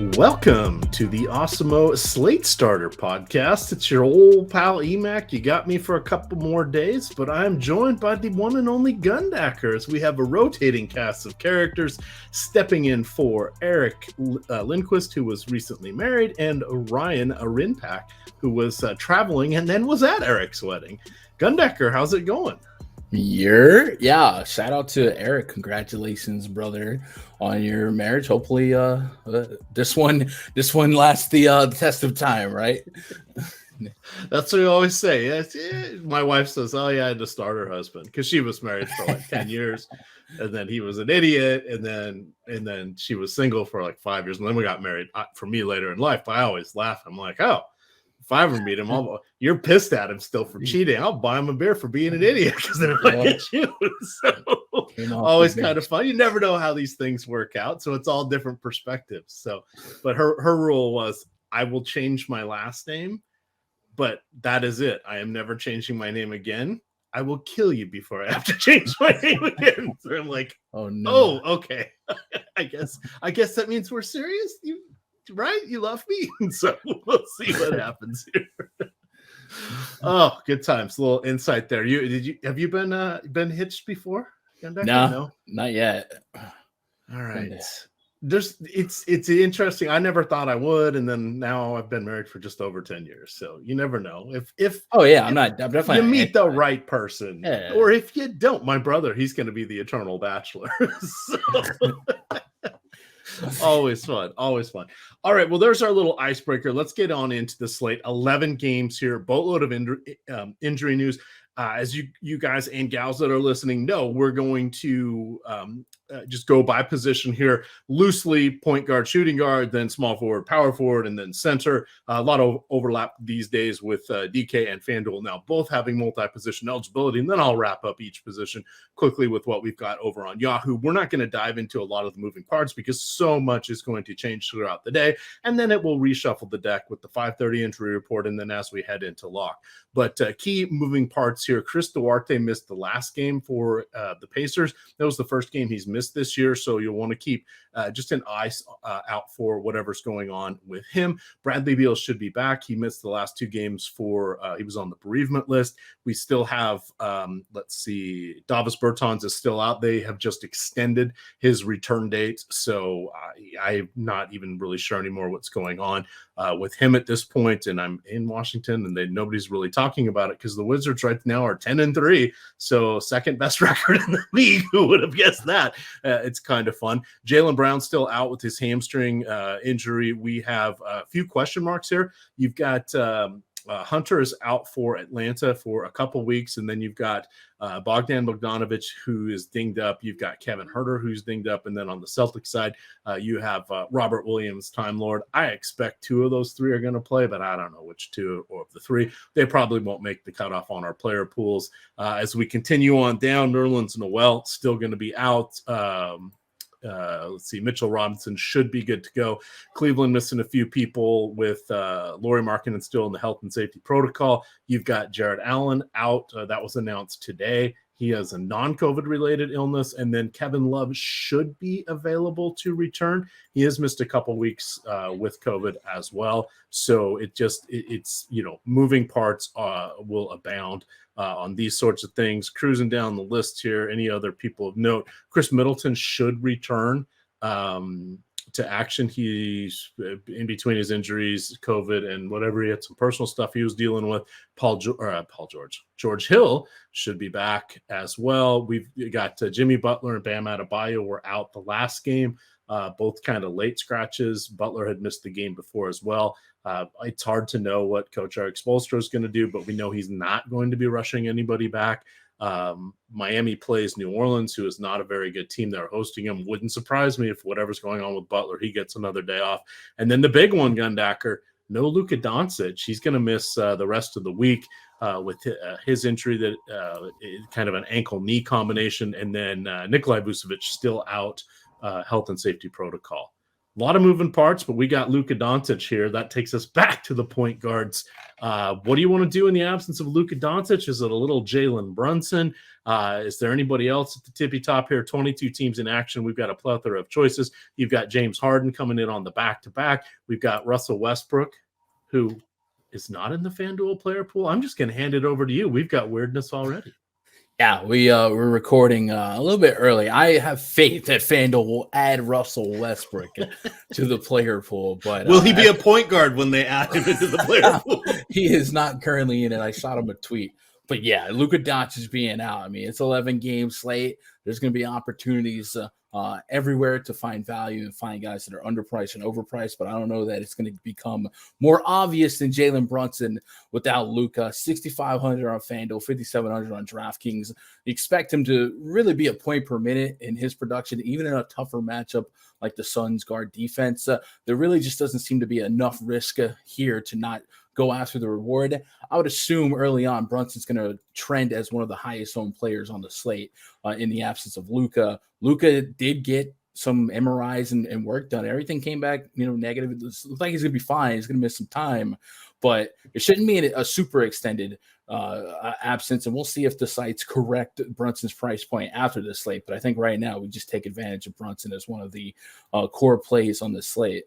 Welcome to the Awesemo Slate Starter podcast. It's your Ol Pal Emac. You got me for a couple more days, but I'm joined by the one and only Gundacker as we have a rotating cast of characters stepping in for Eric Lindquist, who was recently married, and Ryan Rinpak, who was traveling and then was at Eric's wedding. Gundacker, how's it going? Yeah, shout out to Eric. Congratulations, brother, on your marriage. Hopefully this one lasts the test of time, right? That's what you always say. My wife says, oh yeah, I had to start her husband because she was married for like 10 years and then he was an idiot and then she was single for like 5 years and then we got married for me later in life. But I always laugh. I'm like, oh, if I ever meet him, you're pissed at him still for cheating. I'll buy him a beer for being an idiot because then I get you. So always kind of fun. You never know how these things work out. So it's all different perspectives. So, but her rule was, I will change my last name, but that is it. I am never changing my name again. I will kill you before I have to change my name again. So I'm like, oh no, okay. I guess that means we're serious. Right? You love me. So we'll see what happens here. Oh, good times. A little insight there. Have you been hitched before? No, not yet. All right. It's interesting. I never thought I would, and then now I've been married for just over 10 years. So you never know. I'm definitely you meet the right person. Yeah. Or if you don't, my brother, he's gonna be the eternal bachelor. Always fun. All right, well, there's our little icebreaker. Let's get on into the slate. 11 games here, boatload of injury news. As you guys and gals that are listening know, we're going to just go by position here, loosely point guard, shooting guard, then small forward, power forward, and then center. A lot of overlap these days with DK and FanDuel now both having multi-position eligibility, and then I'll wrap up each position quickly with what we've got over on Yahoo. We're not going to dive into a lot of the moving parts because so much is going to change throughout the day, and then it will reshuffle the deck with the 5:30 injury report, and then as we head into lock. But key moving parts here, Chris Duarte missed the last game for the Pacers. That was the first game he's missed this year, so you'll want to keep just an eye out for whatever's going on with him. Bradley Beal should be back. He missed the last 2 games for he was on the bereavement list. We still have, Davis Bertans is still out. They have just extended his return date, so I'm not even really sure anymore what's going on with him at this point. And I'm in Washington, and nobody's really talking about it because the Wizards right now are 10-3, so second best record in the league. Who would have guessed that? It's kind of fun. Jaylen Brown still out with his hamstring injury. We have a few question marks here. You've got Hunter is out for Atlanta for a couple weeks, and then you've got Bogdan Bogdanovic, who is dinged up. You've got Kevin Huerter, who's dinged up, and then on the Celtics side, you have Robert Williams, Time Lord. I expect 2 of those 3 are going to play, but I don't know which 2 or of the 3. They probably won't make the cutoff on our player pools. As we continue on down, Nerlens Noel still going to be out. Let's see, Mitchell Robinson should be good to go. Cleveland missing a few people with Lauri Markkanen still in the health and safety protocol. You've got Jared Allen out. That was announced today. He has a non-COVID related illness, and then Kevin Love should be available to return. He has missed a couple weeks with COVID as well. So it's moving parts will abound on these sorts of things. Cruising down the list here, any other people of note? Chris Middleton should return to action. He's in between his injuries, COVID, and whatever. He had some personal stuff he was dealing with. George Hill should be back as well. We've got Jimmy Butler and Bam Adebayo were out the last game, both kind of late scratches. Butler had missed the game before as well. It's hard to know what Coach Eric Spoelstra is going to do, but we know he's not going to be rushing anybody back. Miami plays New Orleans, who is not a very good team. They're hosting him. Wouldn't surprise me if whatever's going on with Butler, he gets another day off. And then the big one, Gundacker, no Luka Doncic. He's going to miss the rest of the week with his injury, that kind of an ankle-knee combination. And then Nikolai Vucevic still out, health and safety protocol. A lot of moving parts, but we got Luka Doncic here. That takes us back to the point guards. What do you want to do in the absence of Luka Doncic? Is it a little Jalen Brunson? Is there anybody else at the tippy top here? 22 teams in action. We've got a plethora of choices. You've got James Harden coming in on the back-to-back. We've got Russell Westbrook, who is not in the FanDuel player pool. I'm just going to hand it over to you. We've got weirdness already. Yeah, we're recording a little bit early. I have faith that FanDuel will add Russell Westbrook to the player pool, but will he be a point guard when they add him into the player pool? He is not currently in it. I shot him a tweet. But yeah, Luka Doncic being out. I mean, it's 11 game slate. There's going to be opportunities everywhere to find value and find guys that are underpriced and overpriced. But I don't know that it's going to become more obvious than Jalen Brunson without Luka. 6,500 on FanDuel, 5,700 on DraftKings. You expect him to really be a point per minute in his production, even in a tougher matchup like the Suns guard defense. There really just doesn't seem to be enough risk here to not go after the reward. I would assume early on Brunson's going to trend as one of the highest owned players on the slate in the absence of Luka. Luka did get some MRIs and work done. Everything came back, negative. It looks like he's going to be fine. He's going to miss some time, but it shouldn't be a super extended absence. And we'll see if the sites correct Brunson's price point after the slate. But I think right now we just take advantage of Brunson as one of the core plays on the slate.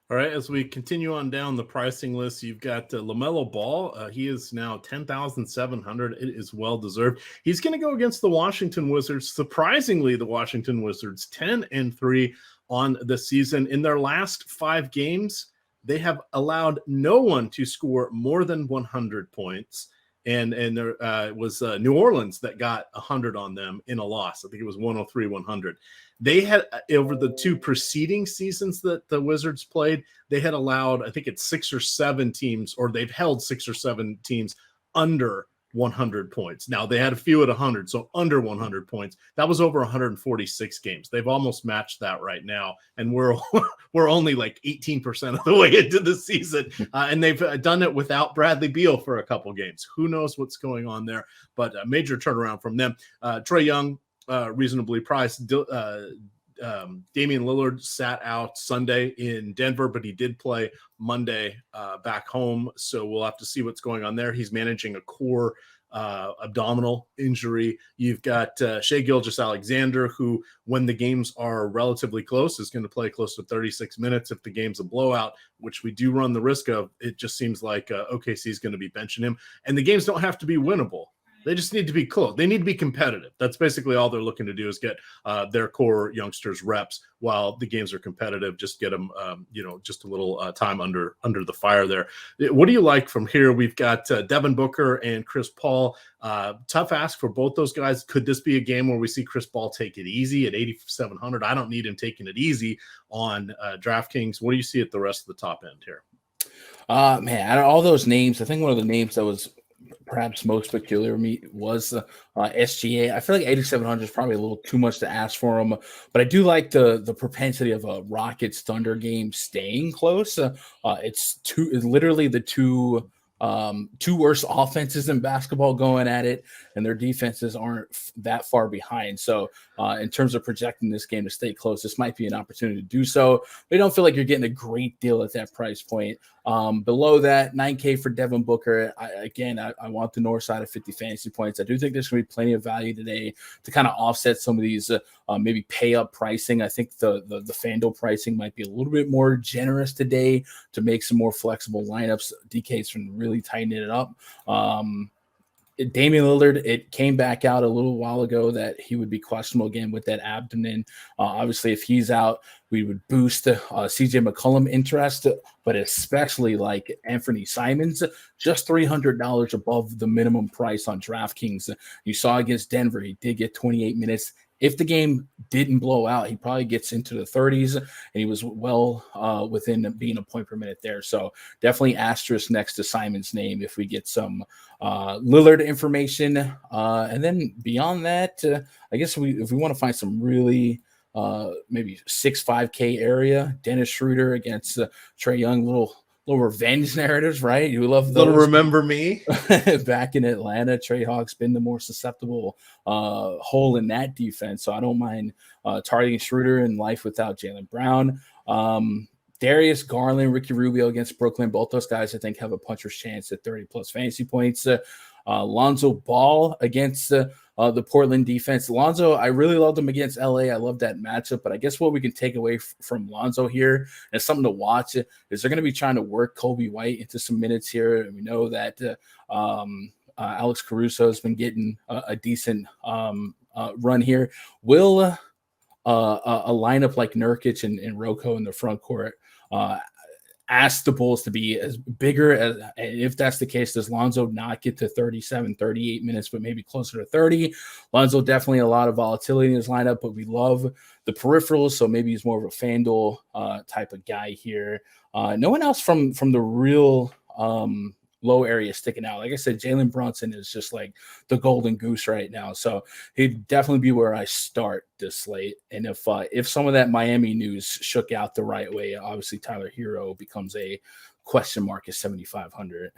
All right, as we continue on down the pricing list, you've got LaMelo Ball. He is now 10,700. It is well-deserved. He's going to go against the Washington Wizards. Surprisingly, the Washington Wizards 10-3 on the season. In their last 5 games, they have allowed no one to score more than 100 points. And there was New Orleans that got 100 on them in a loss. I think it was 103-100. They had, over the 2 preceding seasons that the Wizards played, they had allowed, I think it's 6 or 7 teams, or they've held 6 or 7 teams under 100 points. Now, they had a few at 100, so under 100 points. That was over 146 games. They've almost matched that right now, and we're only like 18% of the way into the season, and they've done it without Bradley Beal for a couple games. Who knows what's going on there, but a major turnaround from them. Trae Young, reasonably priced. Damian Lillard sat out Sunday in Denver, but he did play Monday back home. So we'll have to see what's going on there. He's managing a core abdominal injury. You've got Shai Gilgeous-Alexander, who, when the games are relatively close, is going to play close to 36 minutes. If the game's a blowout, which we do run the risk of, it just seems like OKC is going to be benching him. And the games don't have to be winnable. They just need to be close. They need to be competitive. That's basically all they're looking to do, is get their core youngsters reps while the games are competitive. Just get them, just a little time under the fire there. What do you like from here? We've got Devin Booker and Chris Paul. Tough ask for both those guys. Could this be a game where we see Chris Paul take it easy at 8,700? I don't need him taking it easy on DraftKings. What do you see at the rest of the top end here? Man, out of all those names, I think one of the names that was perhaps most peculiar to me was SGA. I feel like 8,700 is probably a little too much to ask for him, but I do like the propensity of a Rockets Thunder game staying close. It's literally the two worst offenses in basketball going at it, and their defenses aren't that far behind. So in terms of projecting this game to stay close, this might be an opportunity to do so. But I don't feel like you're getting a great deal at that price point. Below that, $9K for Devin Booker. I want the north side of 50 fantasy points. I do think there's going to be plenty of value today to kind of offset some of these maybe pay up pricing. I think the FanDuel pricing might be a little bit more generous today to make some more flexible lineups. DK's been really tightening it up. Damian Lillard, it came back out a little while ago that he would be questionable again with that abdomen. Obviously, if he's out, we would boost CJ McCollum interest, but especially like Anthony Simons, just $300 above the minimum price on DraftKings. You saw against Denver, he did get 28 minutes. If the game didn't blow out, he probably gets into the 30s, and he was well within being a point per minute there. So definitely asterisk next to Simon's name if we get some Lillard information. And then beyond that, I guess if we want to find some really maybe 6-5K area, Dennis Schroeder against Trae Young, little little revenge narratives, right? You love Little those. remember me. Back in Atlanta, Trey Hawk's been the more susceptible hole in that defense. So I don't mind targeting Schroeder in life without Jaylen Brown. Darius Garland, Ricky Rubio against Brooklyn. Both those guys, I think, have a puncher's chance at 30-plus fantasy points. Lonzo Ball against the Portland defense. Lonzo, I really loved him against LA. I love that matchup. But I guess what we can take away from Lonzo here and something to watch is they're going to be trying to work Kobe White into some minutes here. And we know that Alex Caruso has been getting a decent run here. Will a lineup like Nurkic and Rocco in the front court ask the Bulls to be as bigger as, if that's the case, does Lonzo not get to 37, 38 minutes, but maybe closer to 30? Lonzo definitely a lot of volatility in his lineup, but we love the peripherals, so maybe he's more of a FanDuel type of guy here. No one else from the real low area sticking out. Like I said, Jalen Brunson is just like the golden goose right now. So he'd definitely be where I start this slate. And if some of that Miami news shook out the right way, obviously Tyler Hero becomes a question mark at 7,500.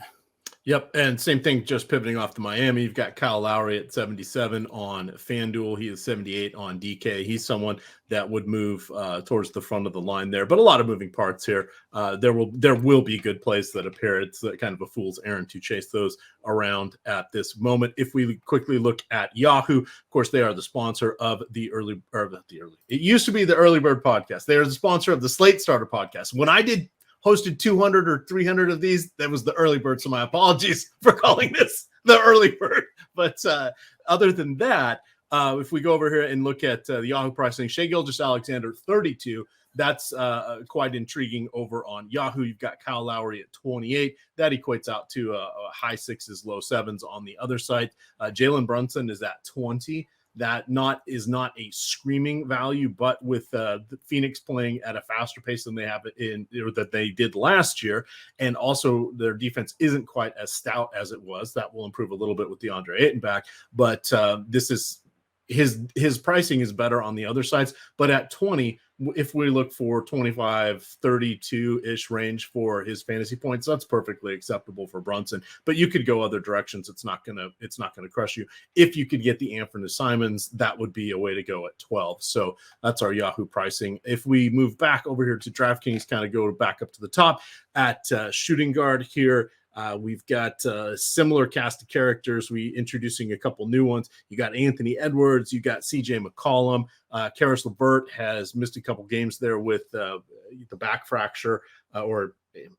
Yep, and same thing, just pivoting off to Miami. You've got Kyle Lowry at 77 on FanDuel. He is 78 on DK. He's someone that would move towards the front of the line there, but a lot of moving parts here. There will be good plays that appear. It's kind of a fool's errand to chase those around at this moment. If we quickly look at Yahoo, of course, they are the sponsor of It used to be the Early Bird podcast. They are the sponsor of the Slate Starter podcast. When I hosted 200 or 300 of these, that was the early bird. So my apologies for calling this the early bird. But other than that, if we go over here and look at the Yahoo pricing, Shai Gilgeous-Alexander, 32. That's quite intriguing over on Yahoo. You've got Kyle Lowry at 28. That equates out to high sixes, low sevens on the other side. Jalen Brunson is at 20. That is not a screaming value, but with the Phoenix playing at a faster pace than that they did last year, and also their defense isn't quite as stout as it was. That will improve a little bit with DeAndre Ayton back, but this is his pricing is better on the other sides. But at 20, if we look for 25, 32-ish range for his fantasy points, that's perfectly acceptable for Brunson. But you could go other directions. It's not gonna crush you. If you could get the Anthony Simons, that would be a way to go at 12. So that's our Yahoo pricing. If we move back over here to DraftKings, kind of go back up to the top at shooting guard here. We've got a similar cast of characters. We introducing a couple new ones. You got Anthony Edwards. You got CJ McCollum. Karis LeVert has missed a couple games there with the back fracture, or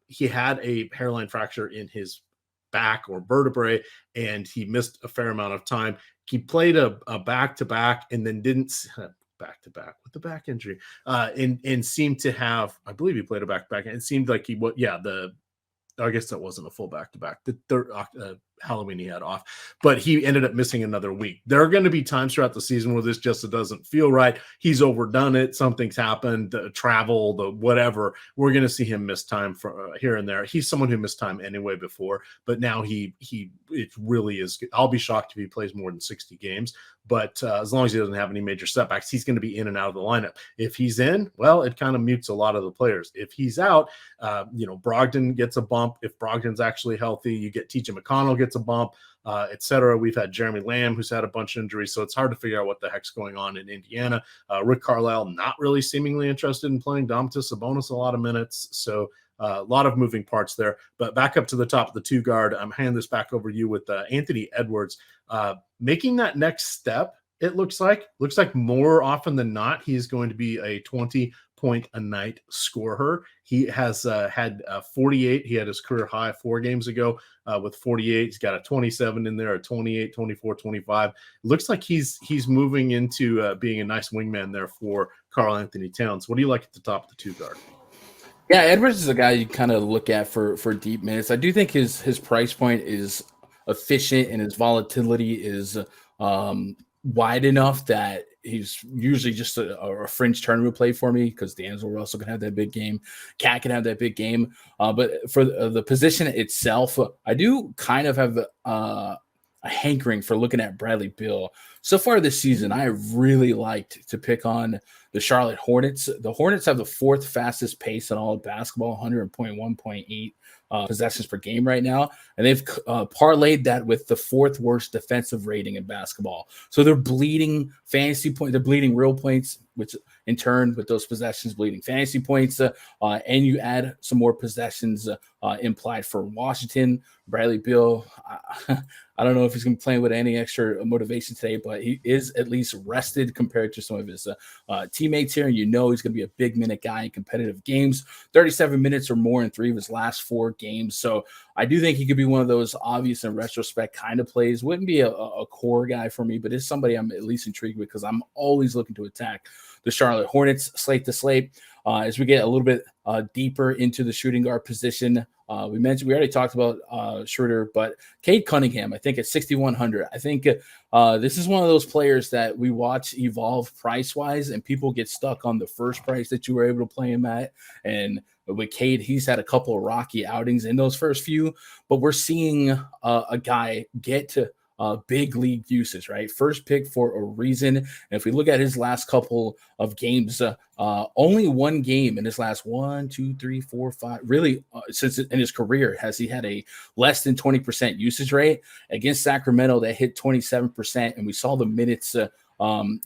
he had a hairline fracture in his back or vertebrae, and he missed a fair amount of time. He played a back-to-back and then didn't back-to-back with the back injury, and seemed to have, I believe he played a back-to-back, and it seemed like I guess that wasn't a full back-to-back. The third Halloween he had off, but he ended up missing another week. There are going to be times throughout the season where this just doesn't feel right. He's overdone it. Something's happened, travel, the whatever. We're going to see him miss time for here and there. He's someone who missed time anyway before, but now it really is. I'll be shocked if he plays more than 60 games. But as long as he doesn't have any major setbacks, he's going to be in and out of the lineup. If he's in, well, it kind of mutes a lot of the players. If he's out, Brogdon gets a bump. If Brogdon's actually healthy, you get TJ McConnell gets a bump, etc. We've had Jeremy Lamb, who's had a bunch of injuries, so it's hard to figure out what the heck's going on in Indiana. Rick Carlisle not really seemingly interested in playing Domantas Sabonis a lot of minutes, so a lot of moving parts there. But back up to the top of the two guard, I'm handing this back over to you with Anthony Edwards making that next step. It looks like more often than not, he's going to be a 20-point-a-night scorer. He has had 48. He had his career high 4 games ago with 48. He's got a 27 in there, a 28, 24, 25. It looks like he's moving into being a nice wingman there for Karl Anthony Towns. What do you like at the top of the two guard? Yeah, Edwards is a guy you kind of look at for deep minutes. I do think his price point is efficient and his volatility is wide enough that he's usually just a fringe tournament play for me, because D'Angelo Russell can have that big game. Cat can have that big game. But for the position itself, I do kind of have hankering for looking at Bradley Beal. So far this season, I really liked to pick on the Charlotte Hornets. The Hornets have the fourth fastest pace in all of basketball, 100.1.8 possessions per game right now. And they've parlayed that with the fourth worst defensive rating in basketball. So they're bleeding fantasy points. They're bleeding real points, which in turn with those possessions bleeding fantasy points. And you add some more possessions implied for Washington. Bradley Beal, I don't know if he's going to be playing with any extra motivation today, but he is at least rested compared to some of his teammates here. And he's going to be a big minute guy in competitive games, 37 minutes or more in 3 of his last 4 games. So I do think he could be one of those obvious in retrospect kind of plays. Wouldn't be a core guy for me, but is somebody I'm at least intrigued with because I'm always looking to attack the Charlotte Hornets. Slate to slate. As we get a little bit deeper into the shooting guard position, we already talked about Schroeder, but Cade Cunningham, I think at 6,100. I think this is one of those players that we watch evolve price wise, and people get stuck on the first price that you were able to play him at. And with Cade, he's had a couple of rocky outings in those first few, but we're seeing a guy get to big league usage, right? First pick for a reason. And if we look at his last couple of games, only one game in his last 1, 2, 3, 4, 5, really since in his career has he had a less than 20% usage rate. Against Sacramento that hit 27%, and we saw the minutes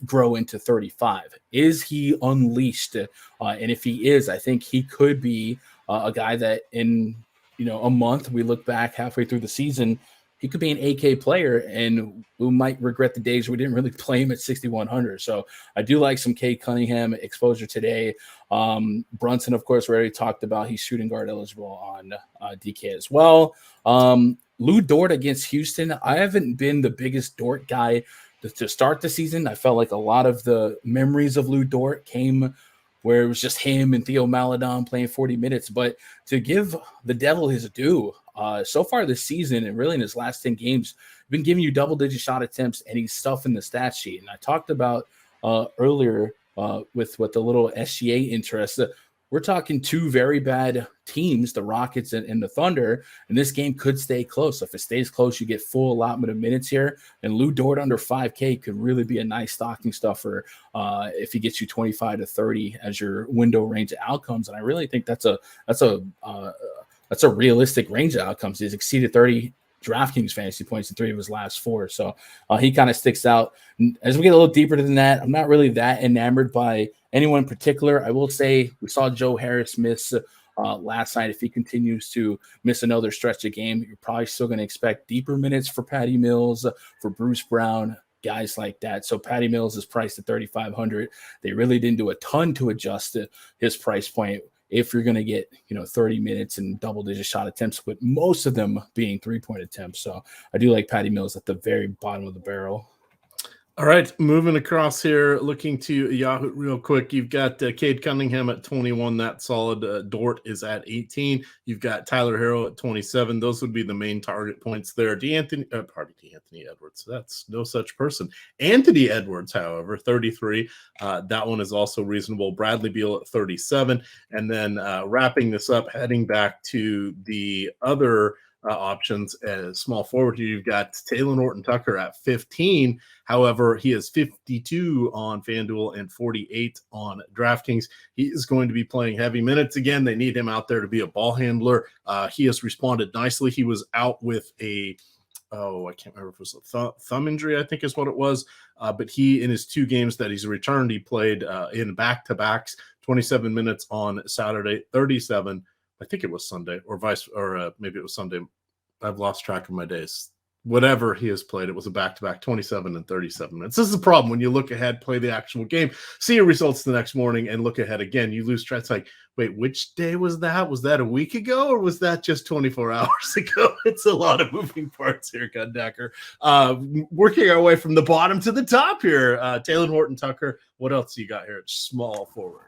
grow into 35. Is he unleashed? And if he is, I think he could be a guy that in a month we look back halfway through the season, he could be an AK player, and we might regret the days we didn't really play him at 6,100. So I do like some Cade Cunningham exposure today. Brunson, of course, we already talked about. He's shooting guard eligible on DK as well. Lou Dort against Houston. I haven't been the biggest Dort guy to start the season. I felt like a lot of the memories of Lou Dort came where it was just him and Theo Maledon playing 40 minutes. But to give the devil his due, so far this season and really in his last 10 games, been giving you double-digit shot attempts, and he's stuffing the stat sheet. And I talked about earlier with the little SGA interest. We're talking 2 very bad teams, the Rockets and the Thunder, and this game could stay close. If it stays close, you get full allotment of minutes here, and Lou Dort under 5K could really be a nice stocking stuffer if he gets you 25 to 30 as your window range of outcomes. And I really think that's a realistic range of outcomes. He's exceeded 30 DraftKings fantasy points in 3 of his last 4. So he kind of sticks out. As we get a little deeper than that, I'm not really that enamored by anyone in particular. I will say we saw Joe Harris miss last night. If he continues to miss another stretch of game, you're probably still going to expect deeper minutes for Patty Mills, for Bruce Brown, guys like that. So Patty Mills is priced at 3,500. They really didn't do a ton to adjust his price point if you're going to get 30 minutes and double-digit shot attempts, with most of them being 3-point attempts. So I do like Patty Mills at the very bottom of the barrel. All right, moving across here, looking to Yahoo real quick. You've got Cade Cunningham at 21. That's solid. Dort is at 18. You've got Tyler Herro at 27. Those would be the main target points there. D'Anthony Edwards. That's no such person. Anthony Edwards, however, 33. That one is also reasonable. Bradley Beal at 37. And then wrapping this up, heading back to the other options as small forward here, you've got Taylor Horton-Tucker at 15. However, he is 52 on FanDuel and 48 on DraftKings. He is going to be playing heavy minutes again. They need him out there to be a ball handler. He has responded nicely. He was out with I can't remember if it was a thumb injury, I think is what it was. But he, in his 2 games that he's returned, he played in back-to-backs, 27 minutes on Saturday, 37. I think it was Sunday or maybe it was Sunday. I've lost track of my days. Whatever he has played, it was a back-to-back 27 and 37 minutes. This is the problem when you look ahead, play the actual game, see your results the next morning, and look ahead again. You lose track. It's like, wait, which day was that? Was that a week ago, or was that just 24 hours ago? It's a lot of moving parts here, Gundacker. Working our way from the bottom to the top here. Taylor Horton-Tucker, what else you got here? Small forward.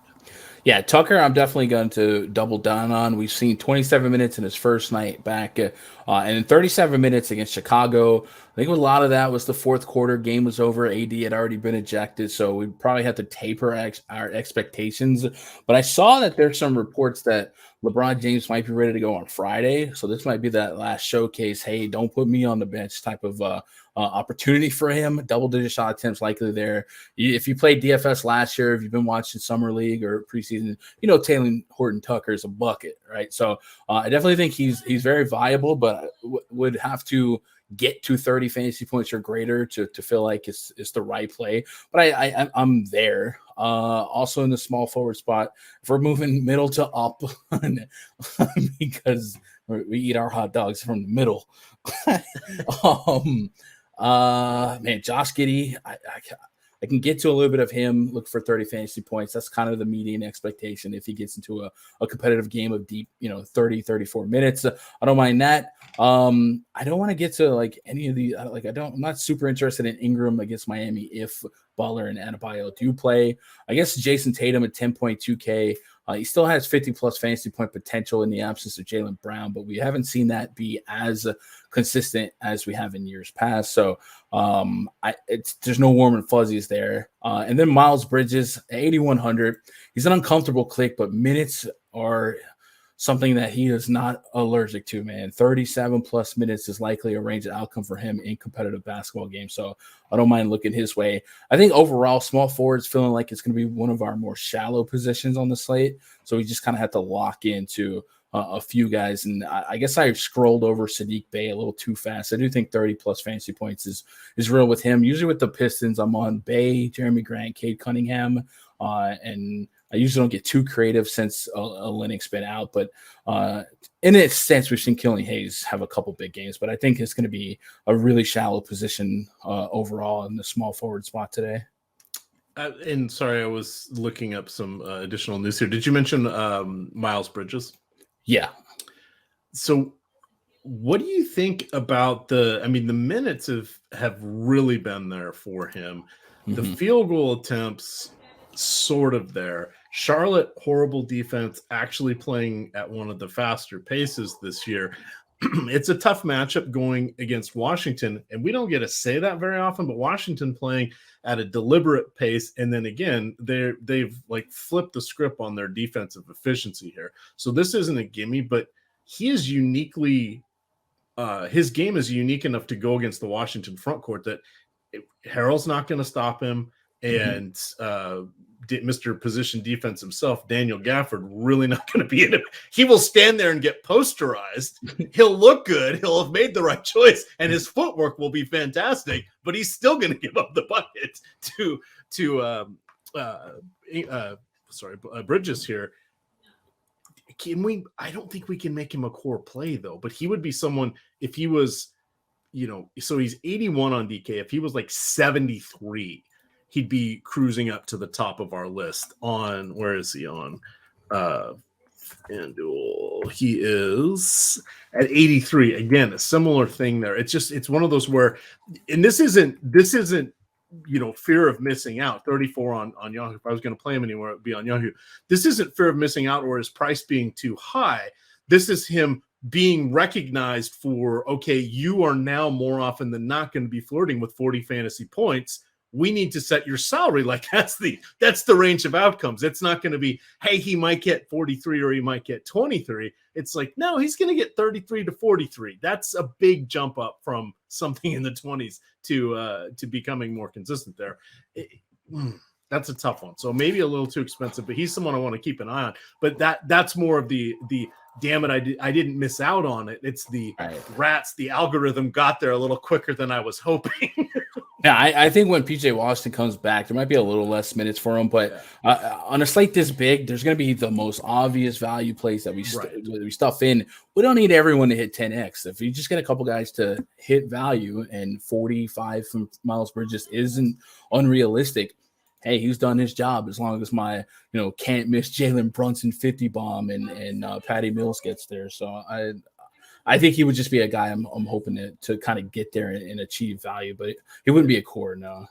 Yeah, Tucker, I'm definitely going to double down on. We've seen 27 minutes in his first night back, and in 37 minutes against Chicago. I think a lot of that was the fourth quarter. Game was over. AD had already been ejected, so we probably had to taper our expectations. But I saw that there's some reports that LeBron James might be ready to go on Friday, so this might be that last showcase. Hey, don't put me on the bench type of opportunity for him. Double-digit shot attempts likely there. If you played DFS last year, if you've been watching Summer League or preseason, Taylor Horton Tucker is a bucket, right? So I definitely think he's very viable, but would have to get to 30 fantasy points or greater to feel like it's the right play. But I'm there. Also in the small forward spot, if we're moving middle to up, because we eat our hot dogs from the middle. Man, Josh Giddey, I can get to a little bit of him, look for 30 fantasy points. That's kind of the median expectation if he gets into a competitive game of deep, 30, 34 minutes. I don't mind that. I don't want to get to like any of the, I'm not super interested in Ingram against Miami if Butler and Adebayo do play. I guess Jason Tatum at 10.2K. He still has 50-plus fantasy point potential in the absence of Jaylen Brown, but we haven't seen that be as consistent as we have in years past. So there's no warm and fuzzies there. And then Miles Bridges, 8,100. He's an uncomfortable click, but minutes are something that he is not allergic to, man. 37-plus minutes is likely a range of outcome for him in competitive basketball games. So I don't mind looking his way. I think overall, small forwards feeling like it's going to be one of our more shallow positions on the slate. So we just kind of have to lock into a few guys. And I guess I scrolled over Sadiq Bey a little too fast. I do think 30-plus fantasy points is real with him. Usually with the Pistons, I'm on Bey, Jeremy Grant, Cade Cunningham, and I usually don't get too creative since Olynyk's been out. But in its sense, we've seen Killian Hayes have a couple big games. But I think it's going to be a really shallow position overall in the small forward spot today. And sorry, I was looking up some additional news here. Did you mention Miles Bridges? Yeah. So what do you think about the minutes have really been there for him. The field goal attempts sort of there. Charlotte, horrible defense, actually playing at one of the faster paces this year. It's a tough matchup going against Washington, and we don't get to say that very often, but Washington playing at a deliberate pace, and then again, they've like flipped the script on their defensive efficiency here. So this isn't a gimme, but he is uniquely his game is unique enough to go against the Washington front court that Harrell's not going to stop him, and Mr. Position Defense himself, Daniel Gafford, really not going to be in it. He will stand there and get posterized. He'll look good. He'll have made the right choice, and his footwork will be fantastic. But he's still going to give up the bucket to Bridges here. Can we? I don't think we can make him a core play though. But he would be someone if he was, so he's 81 on DK. If he was like 73. He'd be cruising up to the top of our list on, where is he on? FanDuel. He is at 83. Again, a similar thing there. It's one of those where, and this isn't, fear of missing out. 34 on Yahoo. If I was going to play him anywhere, it would be on Yahoo. This isn't fear of missing out or his price being too high. This is him being recognized for, okay, you are now more often than not going to be flirting with 40 fantasy points. We need to set your salary like that's the range of outcomes. It's not going to be, hey, he might get 43 or he might get 23. It's like, no, he's going to get 33 to 43. That's a big jump up from something in the 20s to becoming more consistent there. That's a tough one. So maybe a little too expensive, but he's someone I want to keep an eye on. But that's more of the damn it, I didn't miss out on it. It's the rats. The algorithm got there a little quicker than I was hoping. Yeah, I think when PJ Washington comes back, there might be a little less minutes for him. But on a slate this big, there's going to be the most obvious value plays that we stuff in. We don't need everyone to hit 10x. If you just get a couple guys to hit value, and 45 from Miles Bridges isn't unrealistic, hey, he's done his job as long as my, can't miss Jalen Brunson 50 bomb and Patty Mills gets there. So I think he would just be a guy I'm hoping to kind of get there and achieve value, but he wouldn't be a core, no.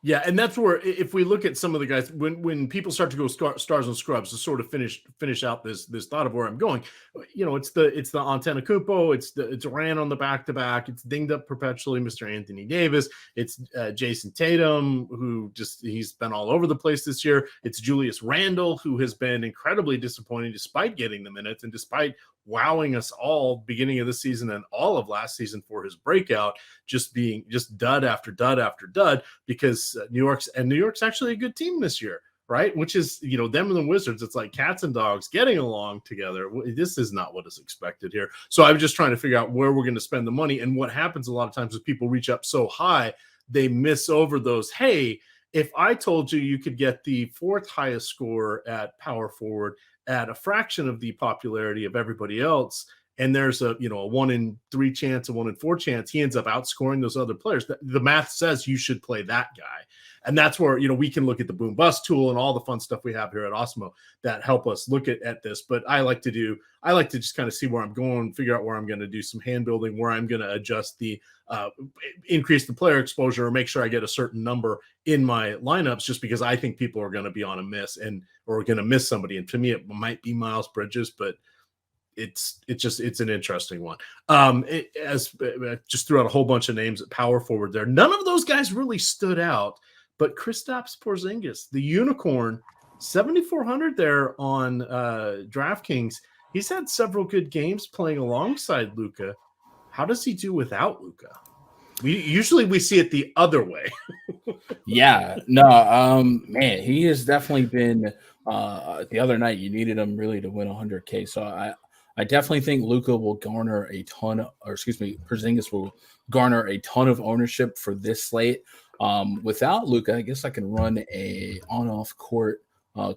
Yeah, and that's where if we look at some of the guys, when people start to go stars and scrubs to sort of finish out this thought of where I'm going, it's the Antetokounmpo, it's Ran on the back to back, it's dinged up perpetually, Mr. Anthony Davis, it's Jason Tatum, who he's been all over the place this year. It's Julius Randle, who has been incredibly disappointing despite getting the minutes and despite wowing us all beginning of the season and all of last season for his breakout, just being dud after dud after dud, because New York's actually a good team this year, right? Which is, them and the Wizards, it's like cats and dogs getting along together. This is not what is expected here. So I'm just trying to figure out where we're going to spend the money. And what happens a lot of times is people reach up so high, they miss over those. Hey, if I told you could get the fourth highest score at power forward at a fraction of the popularity of everybody else, and there's a 1 in 3 chance, a 1 in 4 chance, he ends up outscoring those other players. The math says you should play that guy. And that's where, we can look at the boom bust tool and all the fun stuff we have here at Awesemo that help us look at this. But I like to just kind of see where I'm going, figure out where I'm going to do some hand building, where I'm going to adjust increase the player exposure, or make sure I get a certain number in my lineups, just because I think people are going to be on a miss or going to miss somebody. And to me, it might be Miles Bridges, but it's an interesting one. Just threw out a whole bunch of names at power forward there. None of those guys really stood out, but Kristaps Porzingis, the unicorn, 7,400 there on DraftKings. He's had several good games playing alongside Luka. How does he do without Luka? We see it the other way. Yeah, no, man, he has definitely been. The other night, you needed him really to win 100K. So I definitely think Luka will garner Porzingis will garner a ton of ownership for this slate. Without Luka, I guess I can run a on-off court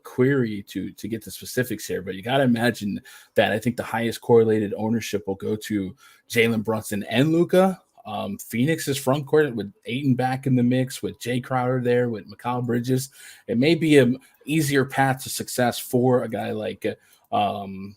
query to get the specifics here, but you got to imagine that I think the highest correlated ownership will go to Jalen Brunson and Luka. Phoenix's front court with Ayton back in the mix, with Jay Crowder there, with Mikal Bridges. It may be an easier path to success for a guy like Jalen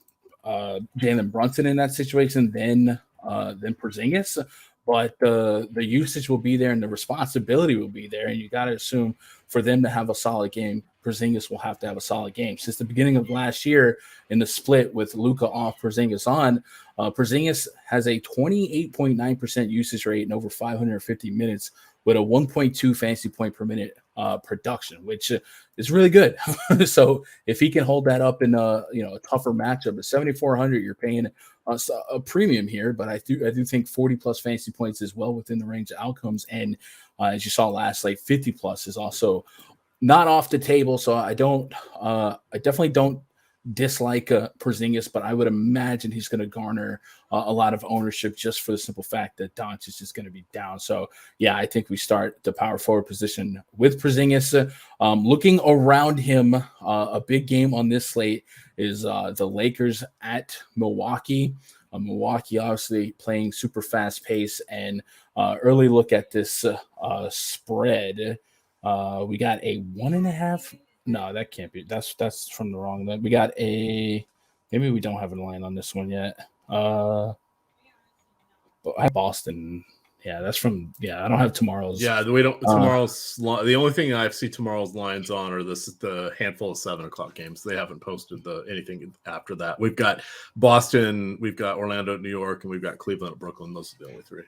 Brunson in that situation than Porzingis. But the usage will be there and the responsibility will be there. And you got to assume for them to have a solid game, Porzingis will have to have a solid game. Since the beginning of last year in the split with Luka off, Porzingis on, Porzingis has a 28.9% usage rate in over 550 minutes with a 1.2 fantasy point per minute production, which is really good. So if he can hold that up in a tougher matchup at 7,400, you're paying a premium here. But I do think 40 plus fantasy points is well within the range of outcomes. And as you saw last night, 50 plus is also not off the table. So I definitely don't dislike Porzingis, but I would imagine he's going to garner a lot of ownership just for the simple fact that Doncic is going to be down. So yeah, I think we start the power forward position with Porzingis. Looking around him, a big game on this slate is the Lakers at Milwaukee. Milwaukee obviously playing super fast pace, and early look at this spread. We got a 1.5. No, that can't be. That's from the wrong. We got maybe we don't have a line on this one yet. I have Boston. Yeah, that's from. Yeah, I don't have tomorrow's. Yeah, we don't. Tomorrow's the only thing I see tomorrow's lines on are the handful of 7 o'clock games. They haven't posted anything after that. We've got Boston, we've got Orlando at New York, and we've got Cleveland at Brooklyn. Those are the only 3.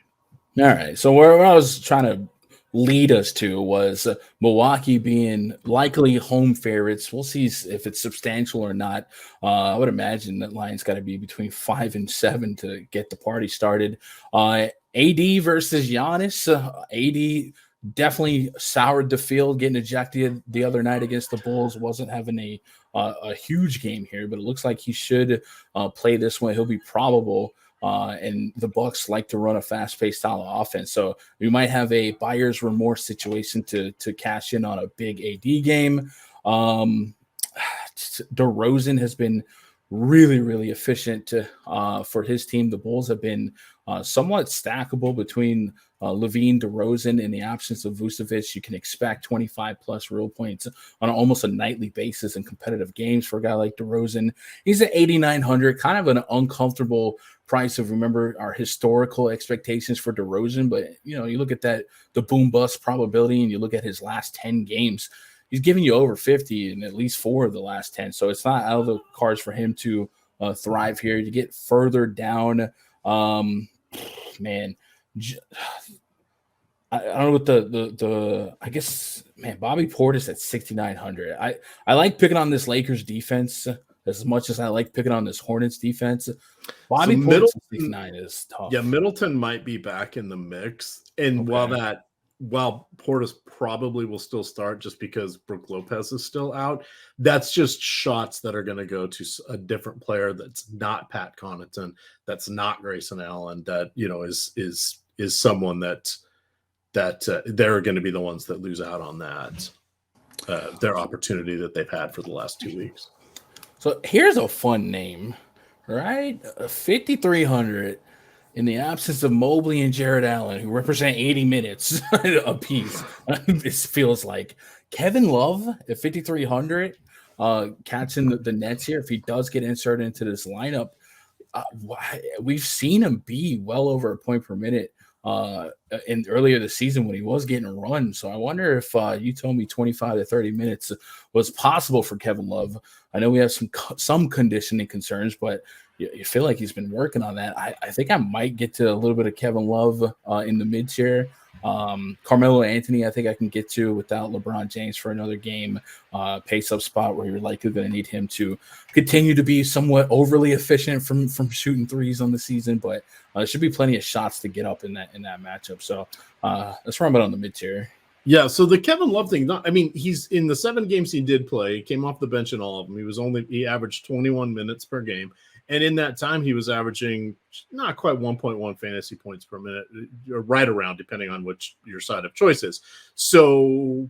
All right. So where I was trying to lead us to was Milwaukee being likely home favorites. We'll see if it's substantial or not. I would imagine that line's got to be between 5 and 7 to get the party started. AD versus Giannis. AD definitely soured the field, getting ejected the other night against the Bulls. Wasn't having a huge game here, but it looks like he should play this one. He'll be probable. And the Bucks like to run a fast-paced style of offense, so we might have a buyer's remorse situation to cash in on a big AD game. DeRozan has been really, really efficient for his team. The Bulls have been somewhat stackable between Levine, DeRozan. In the absence of Vucevic, you can expect 25 plus real points on almost a nightly basis in competitive games for a guy like DeRozan. He's at 8,900, kind of an uncomfortable price of, remember, our historical expectations for DeRozan. But, you look at that, the boom bust probability, and you look at his last 10 games, he's giving you over 50 in at least 4 of the last 10. So it's not out of the cards for him to thrive here. You get further down, man, I don't know what the I guess, man, Bobby Portis at 6,900. I like picking on this Lakers defense as much as I like picking on this Hornets defense. Bobby Portis at 69 is tough. Yeah, Middleton might be back in the mix, and while Portis probably will still start just because Brook Lopez is still out, that's just shots that are going to go to a different player that's not Pat Connaughton, that's not Grayson Allen, that is someone that they're going to be the ones that lose out on that their opportunity that they've had for the last 2 weeks. So here's a fun name, right? 5,300. In the absence of Mobley and Jared Allen, who represent 80 minutes apiece, this feels like Kevin Love at 5,300, catching the Nets here. If he does get inserted into this lineup, we've seen him be well over a point per minute in earlier this season when he was getting run. So I wonder if you told me 25 to 30 minutes was possible for Kevin Love. I know we have some conditioning concerns, but you feel like he's been working on that. I think I might get to a little bit of Kevin Love in the mid tier. Carmelo Anthony, I think I can get to without LeBron James for another game, pace up spot where you're likely going to need him to continue to be somewhat overly efficient from shooting threes on the season, but there should be plenty of shots to get up in that matchup. So that's where I'm at on the mid tier. Yeah, so the Kevin Love thing, he's in the 7 games he did play, he came off the bench in all of them. He averaged 21 minutes per game. And in that time, he was averaging not quite 1.1 fantasy points per minute, or right around, depending on which your side of choice is. So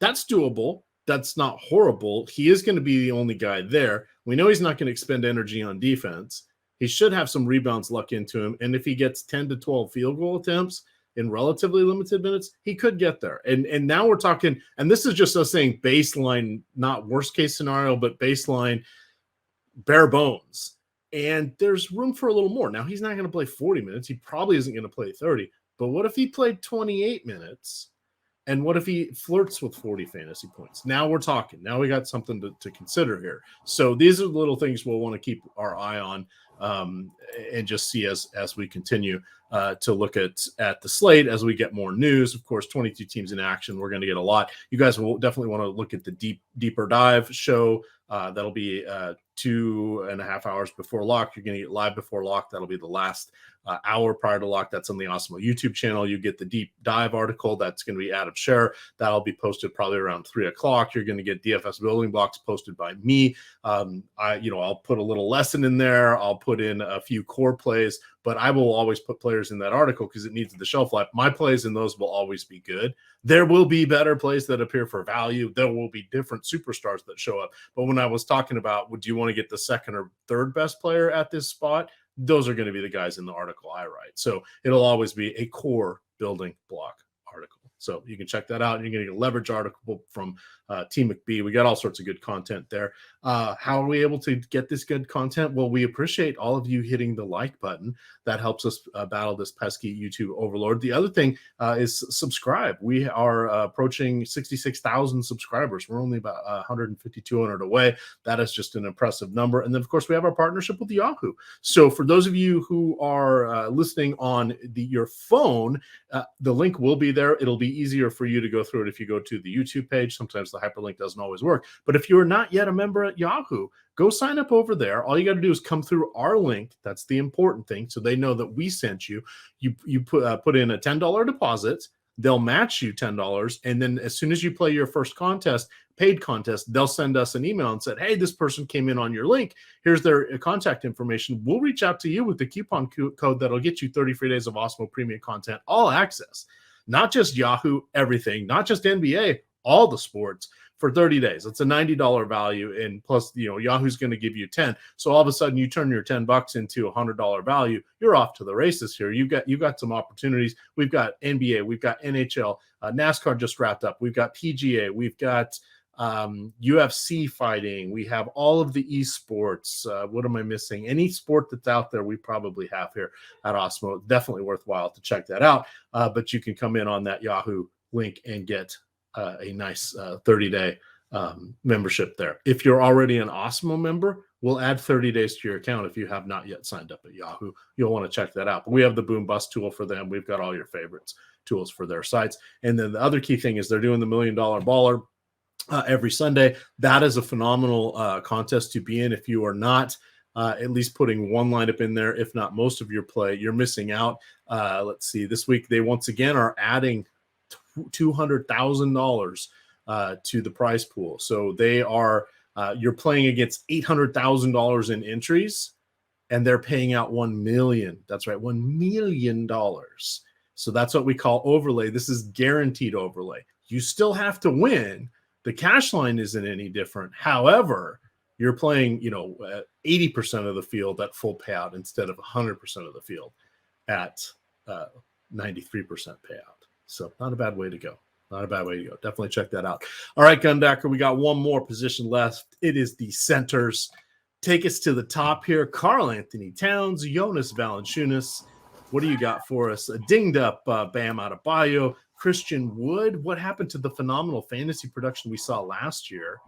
that's doable. That's not horrible. He is going to be the only guy there. We know he's not going to expend energy on defense. He should have some rebounds luck into him. And if he gets 10 to 12 field goal attempts in relatively limited minutes, he could get there. And now we're talking, and this is just us saying baseline, not worst case scenario, but baseline bare bones. And there's room for a little more. Now, he's not going to play 40 minutes. He probably isn't going to play 30. But what if he played 28 minutes? And what if he flirts with 40 fantasy points? Now we're talking. Now we got something to consider here. So these are the little things we'll want to keep our eye on and just see as we continue to look at the slate as we get more news. Of course, 22 teams in action. We're going to get a lot. You guys will definitely want to look at the deeper dive show. That'll be 2.5 hours before lock. You're going to get live before lock. That'll be the last hour prior to lock. That's on the Awesemo YouTube channel. You get the deep dive article. That's going to be Adam Scher. That'll be posted probably around 3:00. You're going to get DFS building blocks posted by me. I'll put a little lesson in there. I'll put in a few core plays, but I will always put players in that article because it needs the shelf life. My plays in those will always be good. There will be better plays that appear for value. There will be different superstars that show up. But when I was talking about, would you want to get the second or third best player at this spot? Those are going to be the guys in the article I write. So it'll always be a core building block article. So you can check that out. You're going to get a leverage article from T. McBee. We got all sorts of good content there. How are we able to get this good content? Well, we appreciate all of you hitting the like button. That helps us battle this pesky YouTube overlord. The other thing is subscribe. We are approaching 66,000 subscribers. We're only about 150, 200 away. That is just an impressive number. And then, of course, we have our partnership with Yahoo. So for those of you who are listening on your phone, the link will be there. It'll be easier for you to go through it if you go to the YouTube page. Sometimes the hyperlink doesn't always work. But if you're not yet a member at Yahoo, go sign up over there. All you got to do is come through our link. That's the important thing. So they know that we sent you. You put in a $10 deposit. They'll match you $10. And then as soon as you play your first paid contest, they'll send us an email and said, hey, this person came in on your link. Here's their contact information. We'll reach out to you with the coupon code that'll get you 30 free days of Awesemo premium content, all access. Not just Yahoo, everything, not just NBA, all the sports. for 30 days. It's a $90 value, and plus, Yahoo's going to give you 10. So all of a sudden, you turn your $10 into a $100 value. You're off to the races here. You got some opportunities. We've got NBA, we've got NHL, NASCAR just wrapped up. We've got PGA, we've got UFC fighting. We have all of the esports. What am I missing? Any sport that's out there, we probably have here at Awesemo. Definitely worthwhile to check that out. But you can come in on that Yahoo link and get a nice 30-day membership there. If you're already an Awesemo member, we'll add 30 days to your account if you have not yet signed up at Yahoo. You'll want to check that out. But we have the Boom Bust tool for them. We've got all your favorites tools for their sites. And then the other key thing is they're doing the $1 Million Baller every Sunday. That is a phenomenal contest to be in. If you are not at least putting one lineup in there, if not most of your play, you're missing out. Let's see. This week, they once again are adding $200,000 to the prize pool. So they are, you're playing against $800,000 in entries, and they're paying out $1 million. That's right, $1 million. So that's what we call overlay. This is guaranteed overlay. You still have to win. The cash line isn't any different. However, you're playing, 80% of the field at full payout instead of 100% of the field at 93% payout. So not a bad way to go. Not a bad way to go. Definitely check that out. All right, Gundacker, we got one more position left. It is the centers. Take us to the top here. Karl Anthony Towns, Jonas Valanciunas. What do you got for us? A dinged up Bam Adebayo, Christian Wood. What happened to the phenomenal fantasy production we saw last year?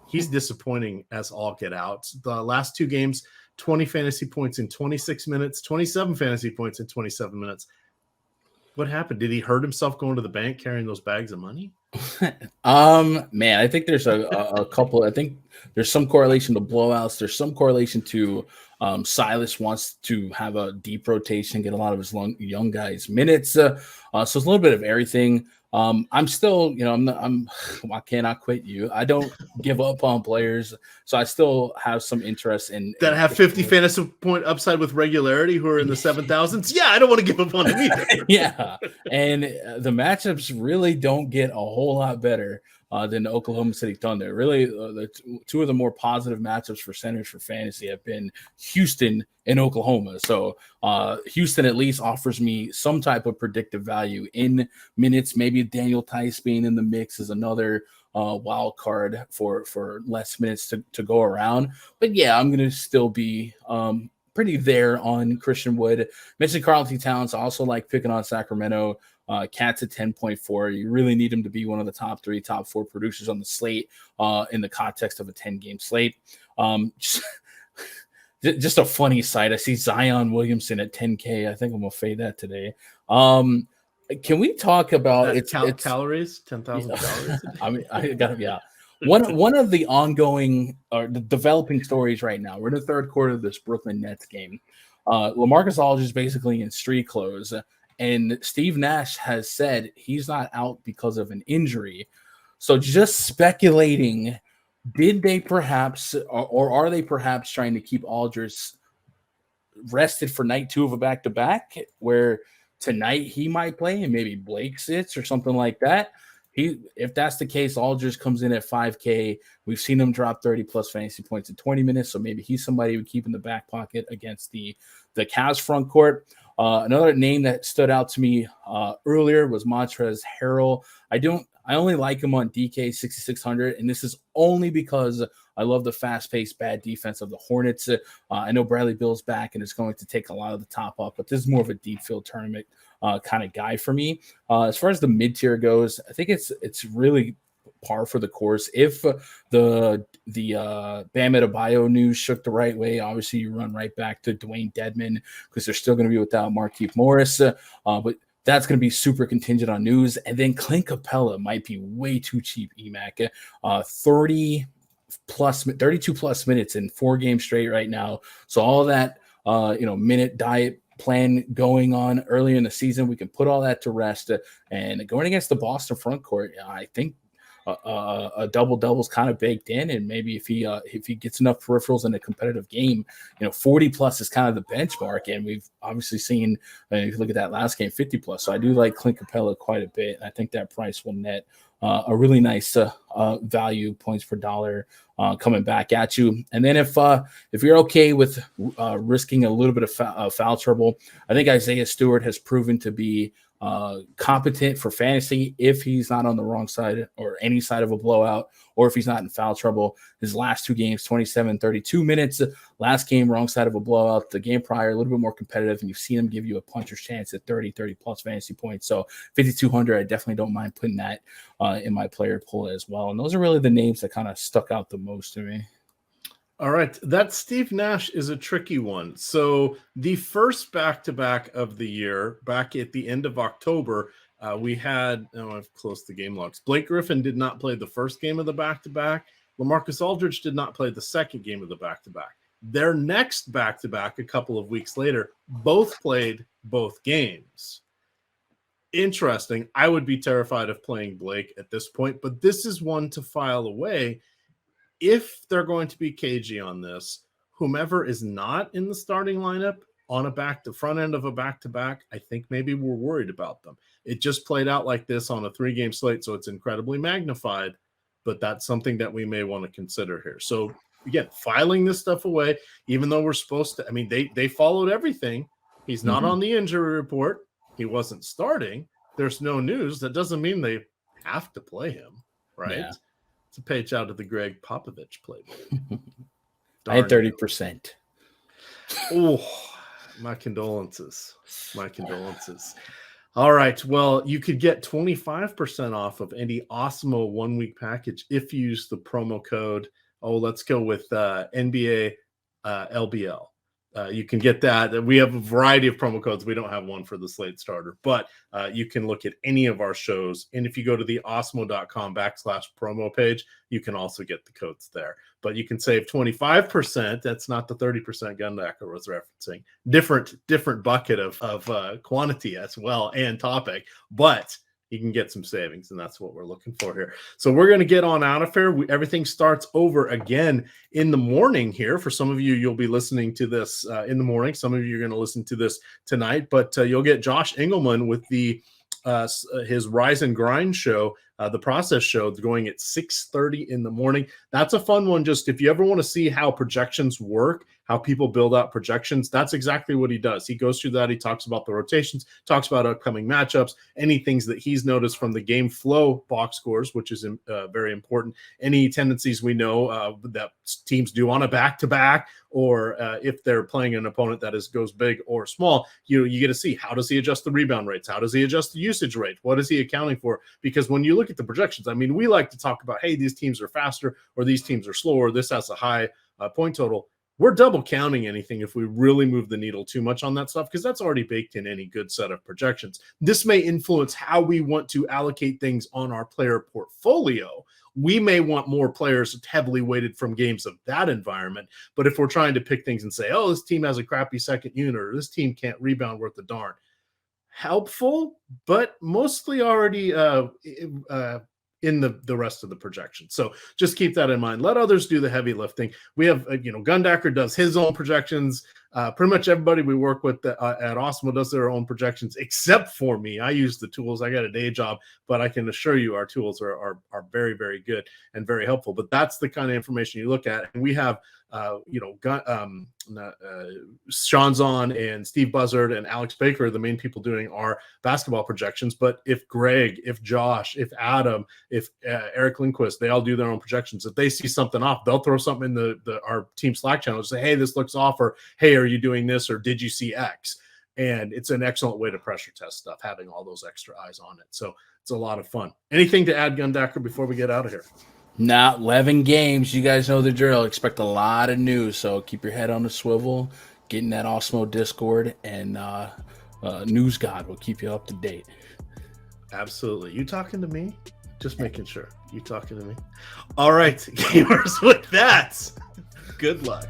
He's disappointing as all get out. The last two games, 20 fantasy points in 26 minutes, 27 fantasy points in 27 minutes. What happened? Did he hurt himself going to the bank carrying those bags of money? Man, I think there's a couple. I think there's some correlation to blowouts. There's some correlation to Silas wants to have a deep rotation, get a lot of his young guys minutes. So it's a little bit of everything. I'm still, why can't I quit you? I don't give up on players, so I still have some interest in that have 50 fantasy point upside with regularity who are in the 7,000s. Yeah, I don't want to give up on them either. Yeah, and the matchups really don't get a whole lot better than the Oklahoma City Thunder. Really, the two of the more positive matchups for centers for fantasy have been Houston and Oklahoma. So Houston at least offers me some type of predictive value in minutes. Maybe Daniel Tice being in the mix is another wild card for less minutes to go around. But yeah, I'm going to still be pretty there on Christian Wood. Mentioned Karl Anthony Towns. I also like picking on Sacramento. Cats at 10.4. You really need him to be one of the top 3, top 4 producers on the slate in the context of a 10-game slate. Just a funny sight. I see Zion Williamson at 10K. I think I'm gonna fade that today. Can we talk about it's calories? 10,000 calories. I mean, I got yeah. One of the ongoing or the developing stories right now. We're in the third quarter of this Brooklyn Nets game. LaMarcus Aldridge is basically in street clothes. And Steve Nash has said he's not out because of an injury. So just speculating, did they perhaps, or are they perhaps trying to keep Aldridge rested for night 2 of a back-to-back, where tonight he might play and maybe Blake sits or something like that? If that's the case, Aldridge comes in at 5K. We've seen him drop 30-plus fantasy points in 20 minutes, so maybe he's somebody we keep in the back pocket against the Cavs front court. Another name that stood out to me earlier was Montrezl Harrell. I only like him on DK 6,600, and this is only because I love the fast-paced, bad defense of the Hornets. I know Bradley Beal's back, and it's going to take a lot of the top off, but this is more of a deep field tournament kind of guy for me. As far as the mid-tier goes, I think it's really par for the course. If the Bam Adebayo news shook the right way, obviously you run right back to Dwayne Dedmon because they're still going to be without Markieff Morris. But that's going to be super contingent on news. And then Clint Capella might be way too cheap, Emac. 32 plus minutes in 4 games straight right now. So all that, minute diet plan going on earlier in the season, we can put all that to rest. And going against the Boston front court, I think a double is kind of baked in, and maybe if he gets enough peripherals in a competitive game, 40 plus is kind of the benchmark, and we've obviously seen if you look at that last game 50 plus. So I do like Clint Capella quite a bit. I think that price will net a really nice value points per dollar coming back at you. And then if you're okay with risking a little bit of foul trouble, I think Isaiah Stewart has proven to be competent for fantasy if he's not on the wrong side or any side of a blowout, or if he's not in foul trouble. His last 2 games, 27, 32 minutes. Last game, wrong side of a blowout. The game prior, a little bit more competitive, and you've seen him give you a puncher's chance at 30 plus fantasy points. So 5,200, I definitely don't mind putting that in my player pool as well. And those are really the names that kind of stuck out the most to me. All right, that Steve Nash is a tricky one. So the first back-to-back of the year, back at the end of October, we had, I've closed the game logs. Blake Griffin did not play the first game of the back-to-back. LaMarcus Aldridge did not play the second game of the back-to-back. Their next back-to-back, a couple of weeks later, both played both games. Interesting. I would be terrified of playing Blake at this point, but this is one to file away. If they're going to be cagey on this, whomever is not in the starting lineup on the front end of a back-to-back, I think maybe we're worried about them. It just played out like this on a 3-game slate, so it's incredibly magnified, but that's something that we may want to consider here. So again, filing this stuff away, even though we're supposed to, they followed everything. He's not on the injury report. He wasn't starting. There's no news. That doesn't mean they have to play him, right? Yeah. It's a page out of the Greg Popovich playbook. I had 30%. Oh, my condolences. All right. Well, you could get 25% off of any Awesemo 1-week package if you use the promo code. Let's go with NBA LBL. You can get that. We have a variety of promo codes. We don't have one for the Slate Starter, but you can look at any of our shows. And if you go to the awesemo.com/promo page, you can also get the codes there. But you can save 25%. That's not the 30% Gundacker was referencing. Different bucket of quantity as well and topic, but you can get some savings, and that's what we're looking for here. So we're going to get on out of here. Everything starts over again in the morning here. For some of you, you'll be listening to this in the morning. Some of you are going to listen to this tonight, but you'll get Josh Engelman with his Rise and Grind show, the process show, going at 6:30 in the morning. That's a fun one. Just if you ever want to see how projections work, how people build out projections, that's exactly what he does. He goes through that. He talks about the rotations, talks about upcoming matchups, any things that he's noticed from the game flow box scores, which is very important. Any tendencies we know that teams do on a back-to-back, or if they're playing an opponent that goes big or small, you get to see, how does he adjust the rebound rates? How does he adjust the usage rate? What is he accounting for? Because when you look at the projections, we like to talk about, hey, these teams are faster or these teams are slower. This has a high point total. We're double counting anything if we really move the needle too much on that stuff, because that's already baked in any good set of projections. This may influence how we want to allocate things on our player portfolio. We may want more players heavily weighted from games of that environment. But if we're trying to pick things and say, this team has a crappy second unit, or this team can't rebound worth a darn, helpful, but mostly already in the rest of the projection. So just keep that in mind. Let others do the heavy lifting. We have, Gundacker does his own projections. Pretty much everybody we work with at Awesemo does their own projections, except for me. I use the tools. I got a day job, but I can assure you our tools are very, very good and very helpful. But that's the kind of information you look at. And we have, Sean Zahn and Steve Buzzard and Alex Baker are the main people doing our basketball projections. But if Greg, if Josh, if Adam, if Eric Lindquist, they all do their own projections. If they see something off, they'll throw something in our team Slack channel and say, hey, this looks off, or hey, are you doing this, or did you see X? And it's an excellent way to pressure test stuff, having all those extra eyes on it. So it's a lot of fun. Anything to add, Gundacker, before we get out of here? Now, 11 games. You guys know the drill. Expect a lot of news, so keep your head on the swivel. Get in that Awesemo Discord, and News God will keep you up to date. Absolutely. You talking to me? Just making sure. You talking to me? All right, gamers, with that, good luck.